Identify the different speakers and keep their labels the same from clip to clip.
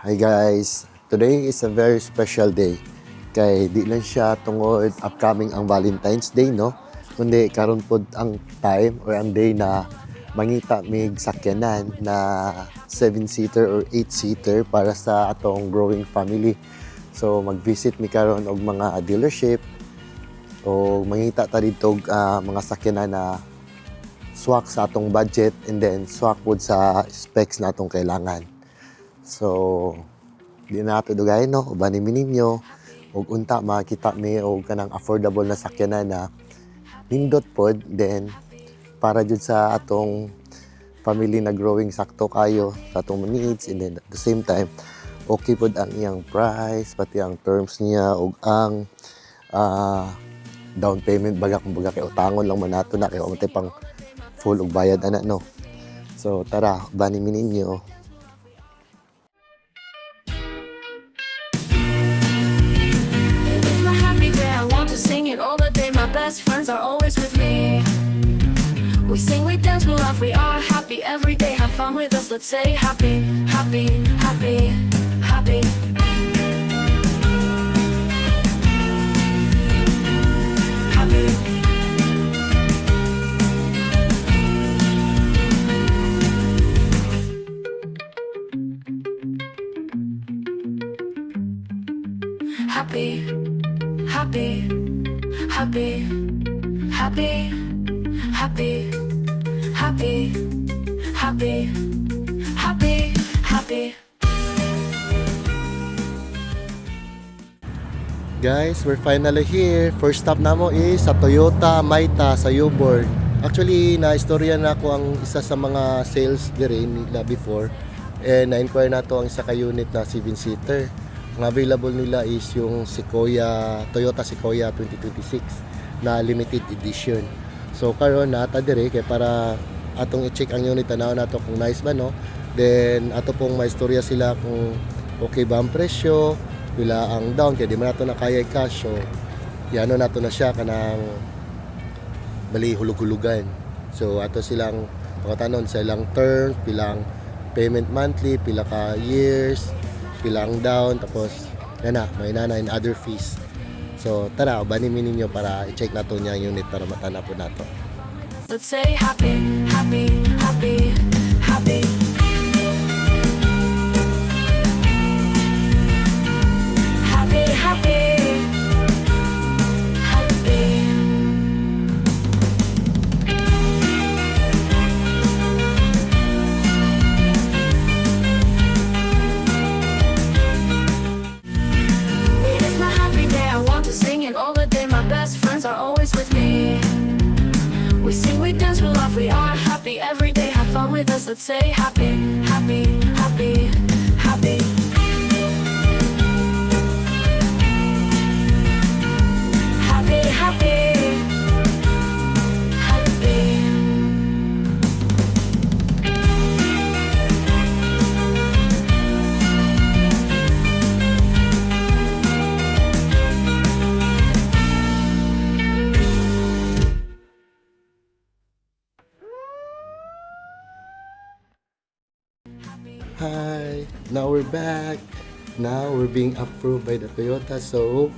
Speaker 1: Hi guys! Today is a very special day. Kay di lang siya tungod upcoming ang Valentine's Day, no? Kundi karon pod ang time or ang day na mangita mig sakyanan na 7-seater or 8-seater para sa atong growing family. So mag-visit mi karon og mga dealership o mangita ta dito mga sakyanan na swak sa atong budget and then swak pod sa specs na atong kailangan. So, di na nato dugay no, ubanin mi ninyo ug unta makita mi og kanang affordable na sakyanan na nindot pod, then para jud sa atong family na growing sakto kayo sa atong needs, and then at the same time okay pod ang iyang price pati ang terms niya ug ang down payment baga kumbaga kay utangon lang man nato na kay umatay pang full og bayad ana no. So tara, ubanin mi ninyo.
Speaker 2: Sing it all the day, my best friends are always with me. We sing, we dance, we laugh, we are happy every day. Have fun with us, let's say happy, happy, happy, happy. Happy. Happy, happy. Happy, happy, happy, happy, happy, happy, happy.
Speaker 1: Guys, we're finally here. First stop namo is sa Toyota Maita sa Yobor. Actually, na-istorya na ako ang isa sa mga sales dire nila before. And na-inquire na to ang isa ka unit na 7-seater. Ang available nila is yung Toyota Sequoia 2026 na limited edition. So karon nata dire kay para atong i-check ang unit tanaw nato kung nice ba no. Then ato pong maistorya sila kung okay ba ang presyo, pila ang down kay di man nato na kaya cash. So iano nato na siya kanang bali hulug-hulugan. So ato silang pagkatanon sa ilang terms, pilang payment monthly, pila ka years, pilang down, tapos yan na, may nana and other fees. So tara, ubanin mi ninyo para i-check nato niya ang unit para matana po nato.
Speaker 2: Let's say happy, happy, happy, happy. Happy, happy, happy. It's my happy day, I want to sing it all the day. My best friends are always with me. We sing, we dance, we laugh, we are happy every day. Have fun with us, let's say happy, happy, happy, happy. Happy, happy, happy.
Speaker 1: Hi, now we're back. Now we're being approved by the Toyota, so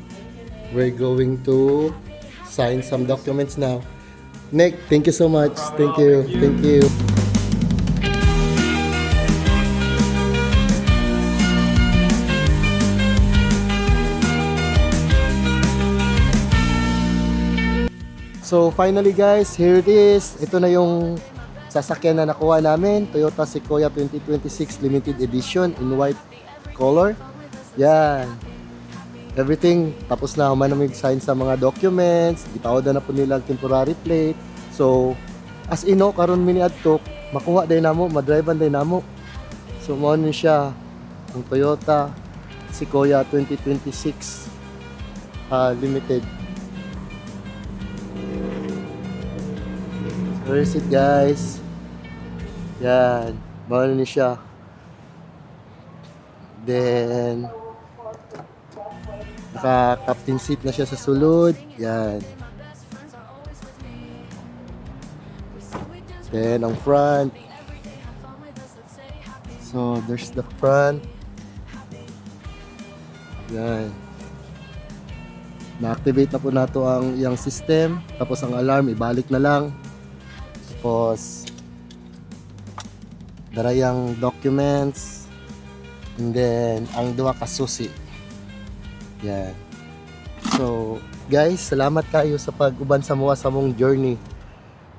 Speaker 1: we're going to sign some documents now. Nick, thank you so much. Thank you. Thank you. So finally guys, here it is. Ito na yung sasakyan na nakuha namin, Toyota Sequoia 2026 limited edition in white color. Yan. Everything tapos na, human namin sign sa mga documents, ipawad na po nila ang temporary plate. So as ino karon mini adto makuha day namo, madrivean day namo. So mo ni siya ang Toyota Sequoia 2026 limited. Where is it guys? Yan, bawal ni siya. Then naka-captain seat na siya sa sulod. Yan. Then ang front. So there's the front. Yan. Na-activate na po nato ang iyang system. Tapos ang alarm, ibalik na lang. Tapos, darayang documents. And then, ang duwa ka susi. Yan. So, guys, salamat kayo sa pag-uban sa mga sa mong journey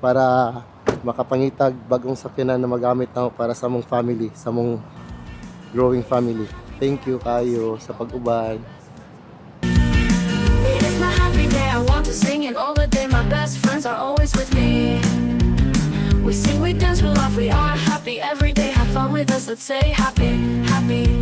Speaker 1: para makapangitag bagong sakyanan na magamit na para sa mong family, sa mong growing family. Thank you kayo sa pag-uban.
Speaker 2: It's my happy day, I want to sing it all the day. My best friends are always with me. We sing, we dance, we laugh, we are happy every day. Have fun with us, let's say happy, happy,